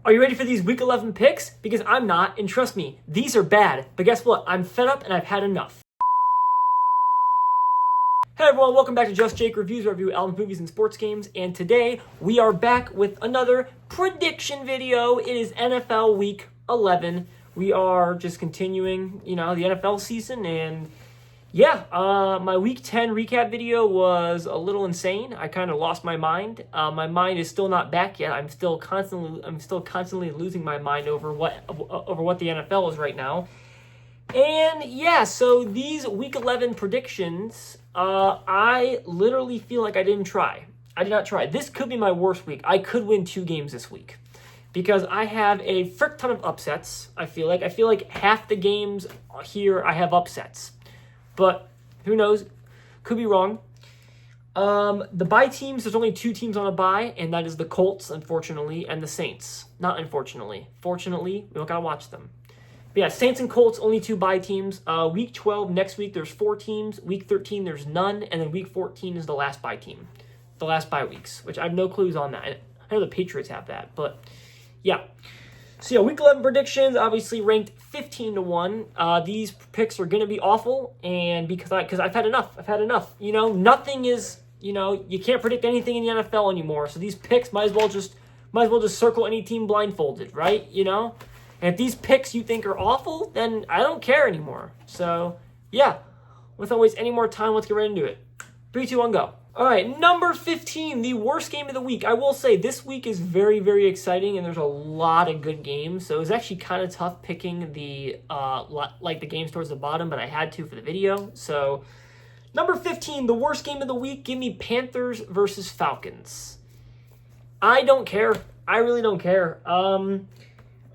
Are you ready for these Week 11 picks? Because I'm not, and trust me, these are bad. But guess what? I'm fed up and I've had enough. Hey everyone, welcome back to Just Jake Reviews, where I review albums, movies, and sports games. And today, we are back with another prediction video. It is NFL Week 11. We are just continuing, the NFL season, and my Week 10 recap video was a little insane. I kind of lost my mind. My mind is still not back yet. I'm still constantly losing my mind over what the NFL is right now. And so these Week 11 predictions, I literally feel like I didn't try. I did not try. This could be my worst week. I could win 2 games this week because I have a frick ton of upsets. I feel like half the games here I have upsets. But who knows? Could be wrong. The bye teams, there's only 2 teams on a bye, and that is the Colts, unfortunately, and the Saints. Not unfortunately. Fortunately, we don't got to watch them. But yeah, Saints and Colts, only 2 bye teams. Week 12, next week, there's 4 teams. Week 13, there's none. And then Week 14 is the last bye team. The last bye weeks, which I have no clues on that. I know the Patriots have that, but yeah. So Week 11 predictions, obviously ranked 15-1. These picks are going to be awful, and because I've had enough. Nothing is, you can't predict anything in the NFL anymore. So these picks might as well just circle any team blindfolded, right? And if these picks you think are awful, then I don't care anymore. So without wasting any more time, let's get right into it. 3, 2, 1, go. All right, number 15, the worst game of the week. I will say this week is very, very exciting, and there's a lot of good games. So it was actually kind of tough picking the games towards the bottom, but I had to for the video. So number 15, the worst game of the week. Give me Panthers versus Falcons. I don't care. I really don't care.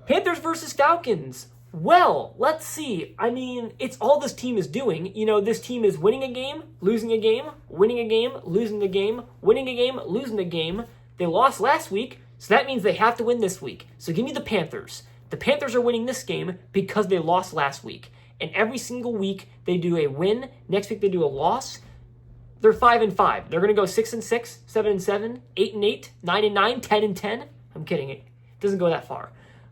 Panthers versus Falcons. Well, let's see. I mean, it's all this team is doing. This team is winning a game, losing a game, winning a game, losing a game, winning a game, losing a game. They lost last week, so that means they have to win this week. So give me the Panthers. The Panthers are winning this game because they lost last week. And every single week, they do a win. Next week, they do a loss. They're 5-5. They're going to go 6-6, 7-7, 8-8, 9-9, 10-10. I'm kidding. It doesn't go that far.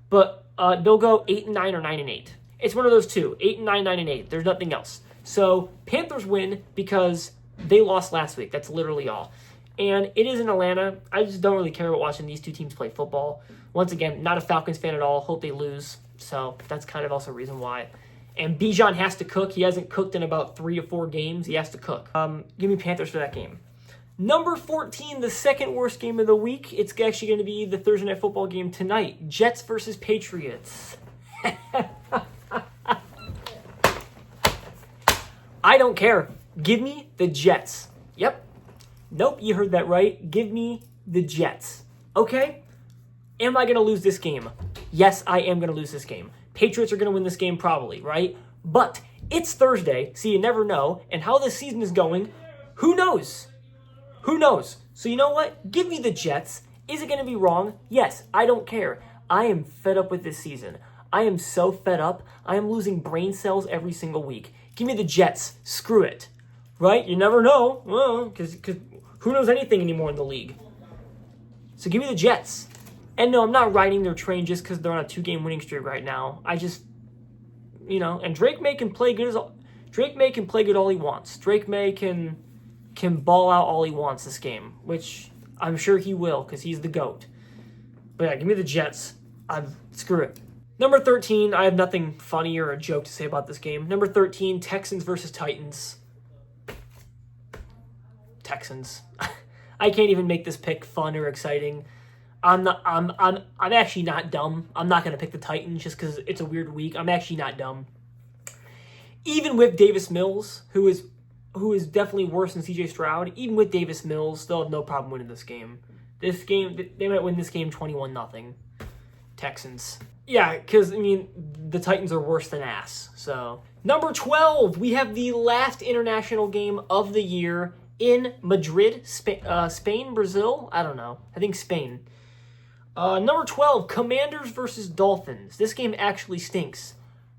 But they'll go 8-9 or 9-8. It's one of those two, 8-9, 9-8. There's nothing else. So Panthers win because they lost last week. That's literally all. And it is in Atlanta. I just don't really care about watching these 2 teams play football. Once again, not a Falcons fan at all. Hope they lose. So that's kind of also a reason why. And Bijan has to cook. He hasn't cooked in about 3 or 4 games. He has to cook. Give me Panthers for that game. Number 14, the second worst game of the week. It's actually going to be the Thursday Night Football game tonight. Jets versus Patriots. I don't care. Give me the Jets. Yep. Nope, you heard that right. Give me the Jets. Okay? Am I going to lose this game? Yes, I am going to lose this game. Patriots are going to win this game probably, right? But it's Thursday, so you never know. And how this season is going, who knows? Who knows? So you know what? Give me the Jets. Is it going to be wrong? Yes, I don't care. I am fed up with this season. I am so fed up. I am losing brain cells every single week. Give me the Jets. Screw it. Right? You never know. Well, because who knows anything anymore in the league? So give me the Jets. And no, I'm not riding their train just because they're on a 2-game winning streak right now. I just, and Drake May can play good all he wants. Drake May can ball out all he wants this game, which I'm sure he will because he's the GOAT. But yeah, give me the Jets. Screw it. Number 13, I have nothing funny or a joke to say about this game. Number 13, Texans versus Titans. Texans. I can't even make this pick fun or exciting. I'm actually not dumb. I'm not going to pick the Titans just because it's a weird week. I'm actually not dumb. Even with Davis Mills, who is definitely worse than CJ Stroud, even with Davis Mills, they'll have no problem winning this game. They might win this game 21-0. Texans. Yeah, because, the Titans are worse than ass. So, number 12, we have the last international game of the year in Madrid, Spain, Brazil? I don't know. I think Spain. Number 12, Commanders versus Dolphins. This game actually stinks.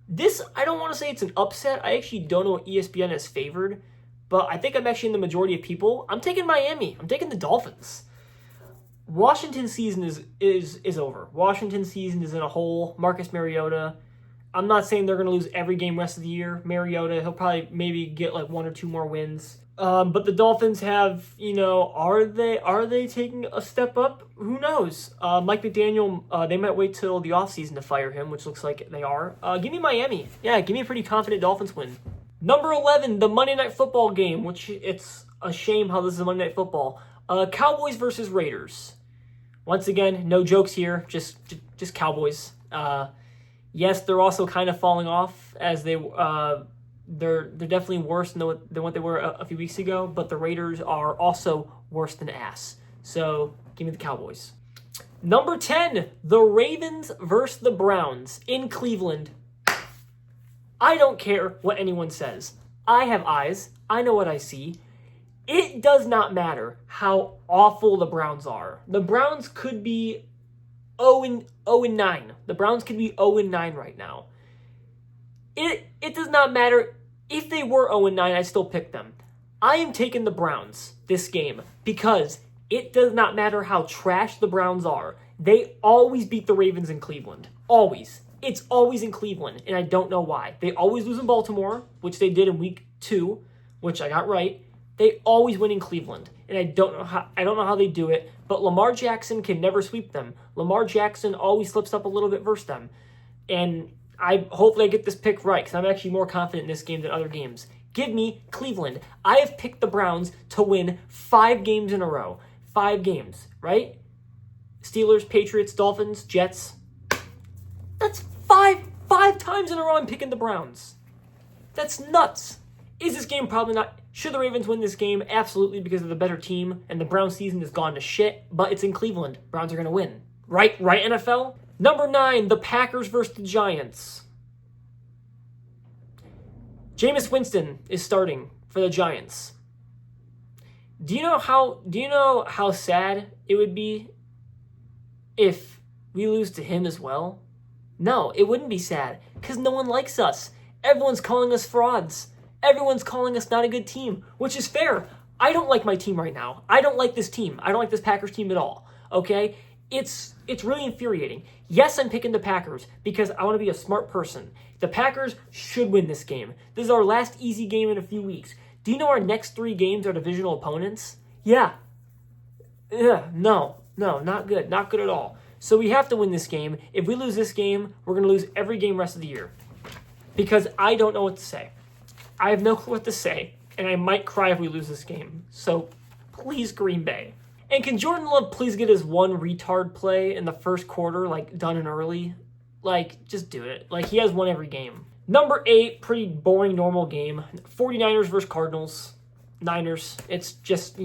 This, I don't want to say it's an upset. I actually don't know what ESPN has favored. But I think I'm actually in the majority of people. I'm taking Miami. I'm taking the Dolphins. Washington season is over. Washington season is in a hole. Marcus Mariota. I'm not saying they're going to lose every game rest of the year. Mariota, he'll probably maybe get like 1 or 2 more wins. But the Dolphins have, are they taking a step up? Who knows? Mike McDaniel, they might wait till the offseason to fire him, which looks like they are. Give me Miami. Yeah, give me a pretty confident Dolphins win. Number 11, the Monday Night Football game, which it's a shame how this is Monday Night Football. Cowboys versus Raiders. Once again, no jokes here, just Cowboys. Yes, they're also kind of falling off as they're definitely worse than what they were a few weeks ago, but the Raiders are also worse than ass. So give me the Cowboys. Number 10, the Ravens versus the Browns in Cleveland. I don't care what anyone says. I have eyes. I know what I see. It does not matter how awful the Browns are. The Browns could be 0-9. The Browns could be 0-9 right now. It does not matter. If they were 0-9, I'd still pick them. I am taking the Browns this game because it does not matter how trash the Browns are. They always beat the Ravens in Cleveland. Always. It's always in Cleveland, and I don't know why. They always lose in Baltimore, which they did in week 2, which I got right. They always win in Cleveland, and I don't know how they do it, but Lamar Jackson can never sweep them. Lamar Jackson always slips up a little bit versus them. And hopefully I get this pick right, because I'm actually more confident in this game than other games. Give me Cleveland. I have picked the Browns to win 5 games in a row. 5 games, right? Steelers, Patriots, Dolphins, Jets. That's five times in a row I'm picking the Browns. That's nuts. Is this game probably not? Should the Ravens win this game? Absolutely, because they're the better team, and the Browns season has gone to shit, but it's in Cleveland. Browns are going to win. Right, NFL? Number 9, the Packers versus the Giants. Jameis Winston is starting for the Giants. Do you know how sad it would be if we lose to him as well? No, it wouldn't be sad, because no one likes us. Everyone's calling us frauds. Everyone's calling us not a good team, which is fair. I don't like my team right now. I don't like this team. I don't like this Packers team at all, okay? It's really infuriating. Yes, I'm picking the Packers because I want to be a smart person. The Packers should win this game. This is our last easy game in a few weeks. Do you know our next 3 games are divisional opponents? Yeah. No, not good. Not good at all. So we have to win this game. If we lose this game, we're going to lose every game rest of the year. Because I don't know what to say. I have no clue what to say, and I might cry if we lose this game. So please, Green Bay. And can Jordan Love please get his 1 retard play in the first quarter, done and early? Just do it. He has 1 every game. Number 8, pretty boring, normal game. 49ers versus Cardinals. Niners. It's just,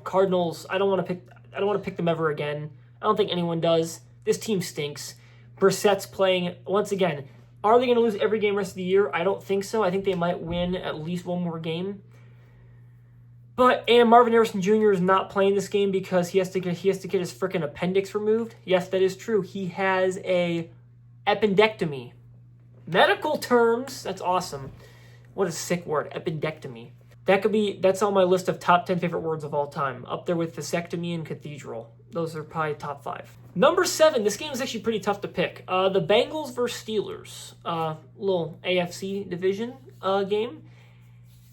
Cardinals. I don't want to pick them ever again. I don't think anyone does. This team stinks. Brissett's playing, once again, are they going to lose every game rest of the year? I don't think so. I think they might win at least 1 more game. And Marvin Harrison Jr. is not playing this game because he has to get his freaking appendix removed. Yes, that is true. He has a appendectomy. Medical terms. That's awesome. What a sick word, appendectomy. That's on my list of top 10 favorite words of all time. Up there with vasectomy and cathedral. Those are probably top 5. Number 7, this game is actually pretty tough to pick. The Bengals versus Steelers. Little AFC division game.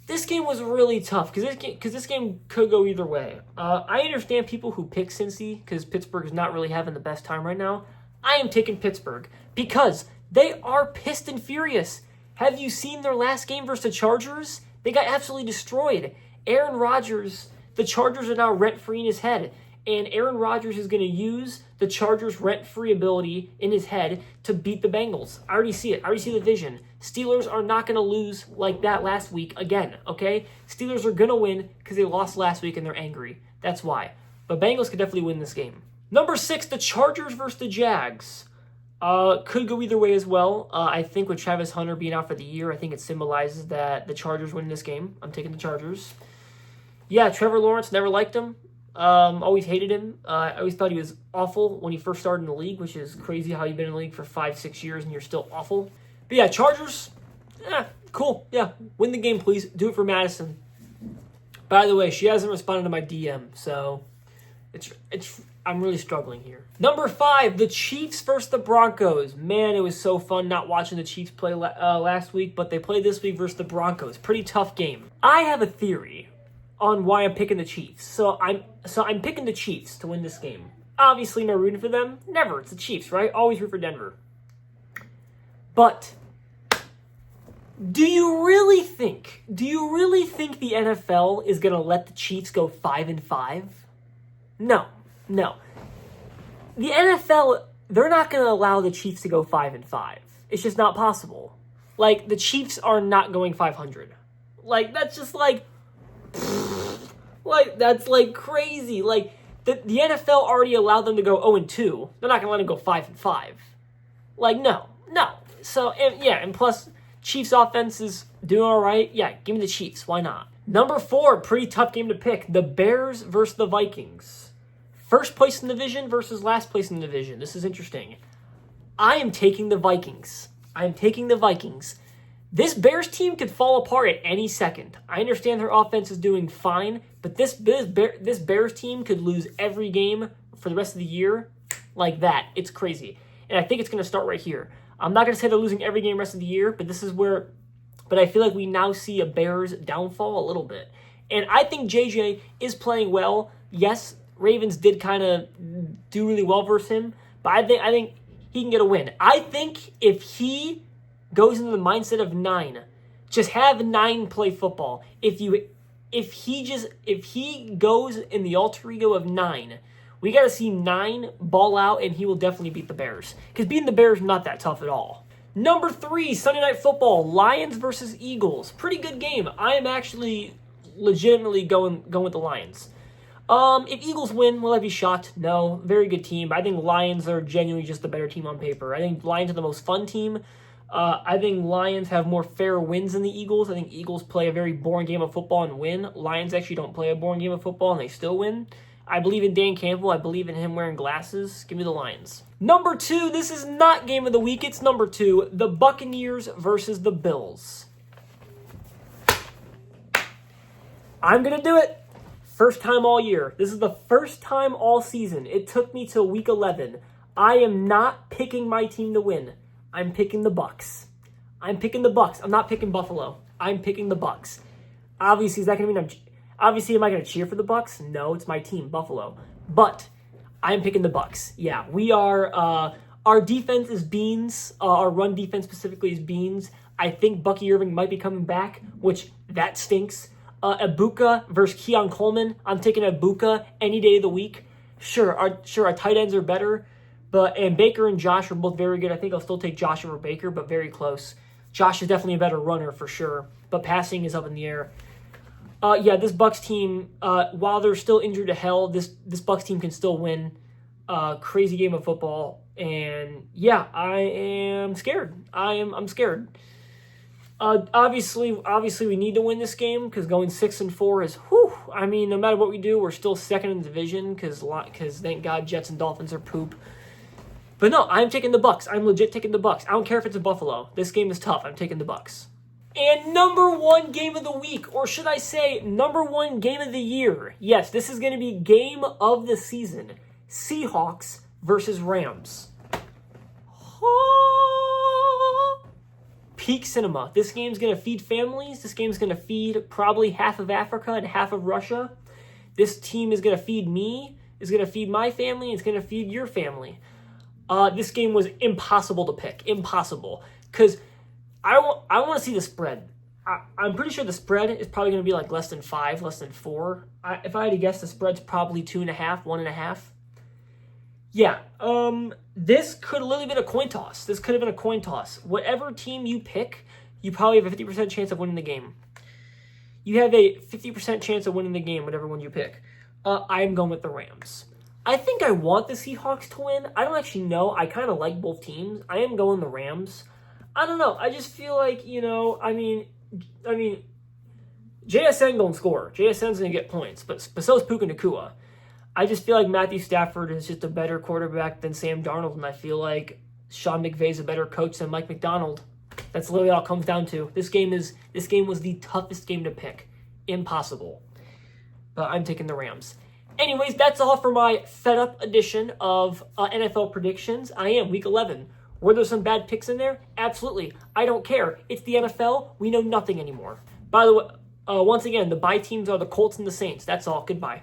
This game was really tough because this game could go either way. I understand people who pick Cincy because Pittsburgh is not really having the best time right now. I am taking Pittsburgh because they are pissed and furious. Have you seen their last game versus the Chargers? They got absolutely destroyed. Aaron Rodgers, the Chargers are now rent-free in his head. And Aaron Rodgers is going to use the Chargers' rent-free ability in his head to beat the Bengals. I already see it. I already see the vision. Steelers are not going to lose like that last week again, okay? Steelers are going to win because they lost last week and they're angry. That's why. But Bengals could definitely win this game. Number 6, the Chargers versus the Jags. Could go either way as well. I think with Travis Hunter being out for the year, I think it symbolizes that the Chargers win this game. I'm taking the Chargers. Yeah, Trevor Lawrence, never liked him. Always hated him. I always thought he was awful when he first started in the league, which is crazy how you've been in the league for 5-6 years and you're still awful. But yeah, Chargers, cool. Yeah, win the game, please. Do it for Madison. By the way, she hasn't responded to my DM, so it's I'm really struggling here. Number 5, the Chiefs versus the Broncos. Man, it was so fun not watching the Chiefs play last week, but they played this week versus the Broncos. Pretty tough game. I have a theory on why I'm picking the Chiefs. So I'm picking the Chiefs to win this game. Obviously, am I rooting for them? Never. It's the Chiefs, right? Always root for Denver. But do you really think the NFL is going to let the Chiefs go 5-5? No. The NFL, they're not going to allow the Chiefs to go 5-5. It's just not possible. Like, the Chiefs are not going 500. Like, that's just like that's like crazy. Like, the NFL already allowed them to go 0-2. They're not going to let them go 5-5. Like, no. So, and plus, Chiefs offense is doing all right. Yeah, give me the Chiefs. Why not? Number 4, pretty tough game to pick. The Bears versus the Vikings. First place in the division versus last place in the division. This is interesting. I am taking the Vikings. This Bears team could fall apart at any second. I understand their offense is doing fine, but this Bears team could lose every game for the rest of the year like that. It's crazy. And I think it's going to start right here. I'm not going to say they're losing every game rest of the year, but but I feel like we now see a Bears downfall a little bit. And I think JJ is playing well. Yes, Ravens did kind of do really well versus him, but I think he can get a win. I think if he goes into the mindset of 9, just have 9 play football. If he goes in the alter ego of 9, we got to see 9 ball out, and he will definitely beat the Bears. Because beating the Bears is not that tough at all. Number 3, Sunday Night Football, Lions versus Eagles. Pretty good game. I am actually legitimately going with the Lions. If Eagles win, will I be shocked? No. Very good team. I think Lions are genuinely just the better team on paper. I think Lions are the most fun team. I think Lions have more fair wins than the Eagles. I think Eagles play a very boring game of football and win. Lions actually don't play a boring game of football and they still win. I believe in Dan Campbell. I believe in him wearing glasses. Give me the Lions. Number 2, this is not game of the week. It's number 2, the Buccaneers versus the Bills. I'm going to do it. First time all year. This is the first time all season. It took me till week 11. I am not picking my team to win. I'm picking the Bucs. I'm not picking Buffalo. I'm picking the Bucs. Obviously, is that going to mean Obviously, am I going to cheer for the Bucs? No, it's my team, Buffalo. But I'm picking the Bucs. Yeah, we are. Our defense is beans. Our run defense specifically is beans. I think Bucky Irving might be coming back, which that stinks. Ibuka versus Keon Coleman. I'm taking Ibuka any day of the week. Sure, our tight ends are better, and Baker and Josh are both very good. I think I'll still take Josh over Baker, but very close. Josh is definitely a better runner for sure, but passing is up in the air. This Bucs team, while they're still injured to hell, this Bucs team can still win. Crazy game of football, and yeah, I am scared. I'm scared. Obviously, we need to win this game because going 6-4 is whew. I mean, no matter what we do, we're still second in the division because thank God Jets and Dolphins are poop. But no, I'm taking the Bucs. I'm legit taking the Bucs. I don't care if it's in Buffalo. This game is tough. I'm taking the Bucs. And number 1 game of the week, or should I say number 1 game of the year. Yes, this is going to be game of the season. Seahawks versus Rams. Peak cinema. This game's going to feed families. This game's going to feed probably half of Africa and half of Russia. This team is going to feed me. It's going to feed my family. It's going to feed your family. This game was impossible to pick. Impossible. Because I want to see the spread. I'm pretty sure the spread is probably going to be like less than 5, less than 4. If I had to guess, the spread's probably 2.5, 1.5. Yeah, this could have literally been a coin toss. This could have been a coin toss. Whatever team you pick, you probably have a 50% chance of winning the game. You have a 50% chance of winning the game, whatever one you pick. I'm going with the Rams. I think I want the Seahawks to win. I don't actually know. I kind of like both teams. I am going the Rams. I don't know. I just feel like, I mean, JSN going to score. JSN's going to get points, but so is Puka Nacua. I just feel like Matthew Stafford is just a better quarterback than Sam Darnold, and I feel like Sean McVay's a better coach than Mike McDonald. That's literally all it comes down to. This game was the toughest game to pick. Impossible. But I'm taking the Rams. Anyways, that's all for my fed up edition of NFL predictions. I am week 11. Were there some bad picks in there? Absolutely. I don't care. It's the NFL. We know nothing anymore. By the way, once again, the bye teams are the Colts and the Saints. That's all. Goodbye.